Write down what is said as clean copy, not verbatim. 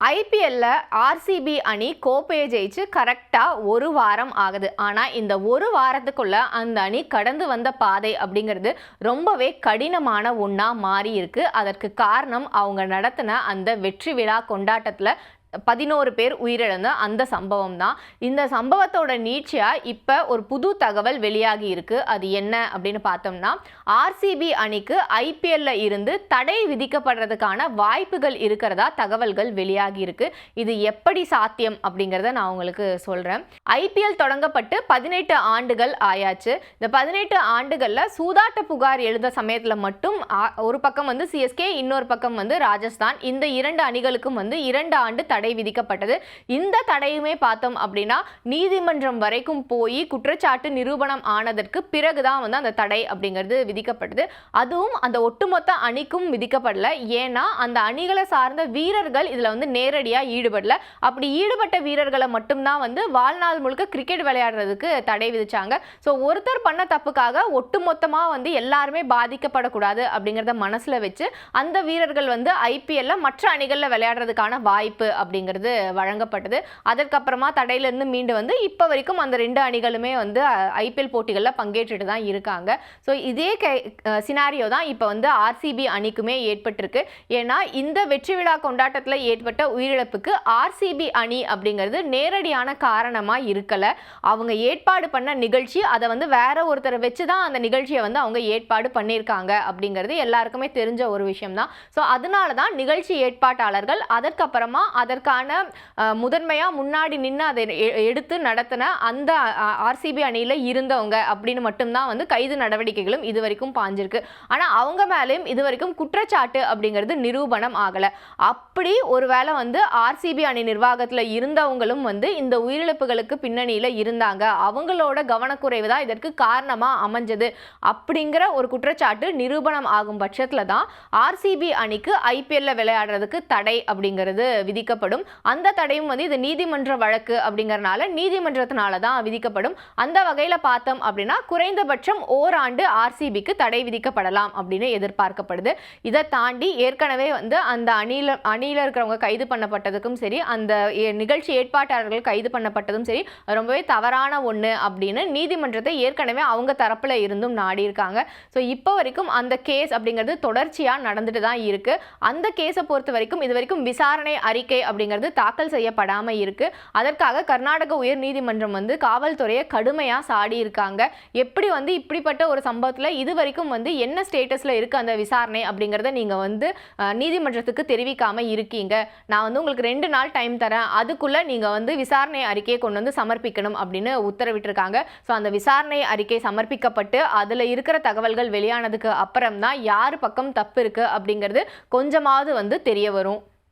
ஐபிஎல்ல ஆர்சிபி அணி கோப்பையை ஜெயிச்சு கரெக்டா ஒரு வாரம் ஆகுது. ஆனா இந்த ஒரு வாரத்துக்குள்ள அந்த அணி கடந்து வந்த பாதை அப்படிங்கிறது ரொம்பவே கடினமான ஒண்ணா மாறி இருக்கு. அதற்கு காரணம் அவங்க நடத்தின அந்த வெற்றி விழா கொண்டாட்டத்துல 11 பேர் உயிரிழந்த அந்த சம்பவம் தான். இந்த சம்பவத்தோட நீட்சியா இப்ப ஒரு புது தகவல் வெளியாகி இருக்கு. அது என்ன அப்படின்னு பார்த்தோம்னா, ஆர்சிபி அணிக்கு ஐபிஎல்ல இருந்து தடை விதிக்கப்படுறதுக்கான வாய்ப்புகள் இருக்கிறதா தகவல்கள் வெளியாகி இருக்கு. இது எப்படி சாத்தியம் அப்படிங்கிறத நான் உங்களுக்கு சொல்றேன். ஐபிஎல் தொடங்கப்பட்டு 18 ஆண்டுகள் ஆயாச்சு. இந்த 18 ஆண்டுகள்ல சூதாட்ட புகார் எழுந்த சமயத்துல மட்டும் ஒரு பக்கம் வந்து சிஎஸ்கே, இன்னொரு பக்கம் வந்து ராஜஸ்தான், இந்த இரண்டு அணிகளுக்கும் வந்து 2 ஆண்டு தடை விதிக்கப்பட்டது. இந்த தடையுமே பார்த்தோம் அப்படின்னா நீதிமன்றம் வரைக்கும் போய் குற்றச்சாட்டு நிரூபணம் ஆனதற்கு பிறகுதான் வந்து அந்த தடை அப்படிங்கிறது விதிக்கப்பட்டது. அதுவும் அந்த ஒட்டுமொத்த அணிக்கும் விதிக்கப்படல. ஏன்னா அந்த அணிகளை சார்ந்த வீரர்கள் இதுல வந்து நேரடியா ஈடுபடல. அப்படி ஈடுபட்ட வீரர்களை மட்டும்தான் வந்து வாழ்நாள் முழுக்க கிரிக்கெட் விளையாடுறதுக்கு தடை விதிச்சாங்க. ஸோ ஒருத்தர் பண்ண தப்புக்காக ஒட்டுமொத்தமா வந்து எல்லாருமே பாதிக்கப்படக்கூடாது அப்படிங்கிறத மனசுல வச்சு அந்த வீரர்கள் வந்து ஐபிஎல்ல மற்ற அணிகள்ல விளையாடுறதுக்கான வாய்ப்பு அப்படிங்கிறது வழங்கப்பட்டது. அதற்கப்புறமா தடையிலிருந்து மீண்டு வந்து இப்போ வரைக்கும் அந்த 2 அணிகளுமே வந்து ஐபிஎல் போட்டிகளில் பங்கேற்றுட்டு தான் இருக்காங்க. ஸோ இதே சினாரியோ தான் இப்போ வந்து ஆர்சிபி அணிக்குமே ஏற்பட்டிருக்கு. ஏன்னா இந்த வெற்றி விழா கொண்டாட்டத்தில் ஏற்பட்ட உயிரிழப்புக்கு ஆர்சிபி அணி அப்படிங்கிறது நேரடியான காரணமாக இருக்கலை. அவங்க ஏற்பாடு பண்ண நிகழ்ச்சி, அதை வந்து வேற ஒருத்தரை வச்சு தான் அந்த நிகழ்ச்சியை வந்து அவங்க ஏற்பாடு பண்ணியிருக்காங்க அப்படிங்கிறது எல்லாருக்குமே தெரிஞ்ச ஒரு விஷயம் தான். ஸோ அதனால தான் நிகழ்ச்சி ஏற்பாட்டாளர்கள் அதற்கப்புறமா அதற்கான முதன்மையா முன்னாடி நின்று அதை எடுத்து நடத்தின அந்த ஆர்சிபி அணியில இருந்தவங்க அப்படின்னு மட்டும்தான் வந்து கைது நடவடிக்கைகளும் இதுவரைக்கும் பாஞ்சிருக்கு. ஆனா அவங்க மேலேயும் இதுவரைக்கும் குற்றச்சாட்டு அப்படிங்கிறது நிரூபணம் ஆகல. அப்படி ஒருவேளை வந்து ஆர்சிபி அணி நிர்வாகத்துல இருந்தவங்களும் வந்து இந்த உயிரிழப்புகளுக்கு பின்னணியில இருந்தாங்க, அவங்களோட கவனக்குறைவு தான் இதற்கு காரணமா அமைஞ்சது அப்படிங்கிற ஒரு குற்றச்சாட்டு நிரூபணம் ஆகும் பட்சத்துல தான் ஆர்சிபி அணிக்கு ஐபிஎல்ல விளையாடுறதுக்கு தடை அப்படிங்கிறது விதிக்கப்படும். அந்த தடையும் வந்து இது நீதிமன்ற வழக்கு அப்படிங்கறனால நீதிமன்றத்தினால தான் விதிக்கப்படும். அந்த வகையில பார்த்தோம் அப்படின்னா குறைந்தபட்சம் ஓராண்டு ஆர்சிபிக்கு தடை விதிக்கப்படலாம் அப்படின்னு எதிர்பார்க்கப்படுது. இதை தாண்டி ஏற்கனவே வந்து அந்த அணியில இருக்கிறவங்க கைது பண்ணப்பட்டதுக்கும் சரி, அந்த நிகழ்ச்சி ஏற்பாட்டாளர்கள் கைது பண்ணப்பட்டதும் சரி, ரொம்பவே தவறான ஒண்ணு அப்படின்னு நீதிமன்றத்தை ஏற்கனவே அவங்க தரப்புல இருந்தும் நாடி இருக்காங்க. ஸோ இப்போ வரைக்கும் அந்த கேஸ் அப்படிங்கிறது தொடர்ச்சியா நடந்துட்டு தான் இருக்கு. அந்த கேஸை பொறுத்த வரைக்கும் இது வரைக்கும் விசாரணை அறிக்கை அப்படிங்கிறது தாக்கல் செய்யப்படாம இருக்கு. அதற்காக கர்நாடக உயர் நீதிமன்றம் வந்து காவல்துறையை கடுமையா சாடி இருக்காங்க. எப்படி வந்து இப்படிப்பட்ட ஒரு சம்பவத்துல இது வரைக்கும் வந்து என்ன ஸ்டேட்டஸ்ல இருக்கு அந்த விசாரணை அப்படிங்கறத நீங்க வந்து நீதிமன்றத்துக்கு தெரிவிக்காம இருக்கீங்க, நான் வந்து உங்களுக்கு 2 நாள் டைம் தரேன், அதுக்குள்ள நீங்க வந்து விசாரணை அறிக்கையை கொண்டு வந்து சமர்ப்பிக்கணும் அப்படின்னு உத்தரவிட்டிருக்காங்க. ஸோ அந்த விசாரணை அறிக்கை சமர்ப்பிக்கப்பட்டு அதுல இருக்கிற தகவல்கள் வெளியானதுக்கு அப்புறம் தான் யாரு பக்கம் தப்பு இருக்கு அப்படிங்கிறது கொஞ்சமாவது வந்து தெரிய வரும்.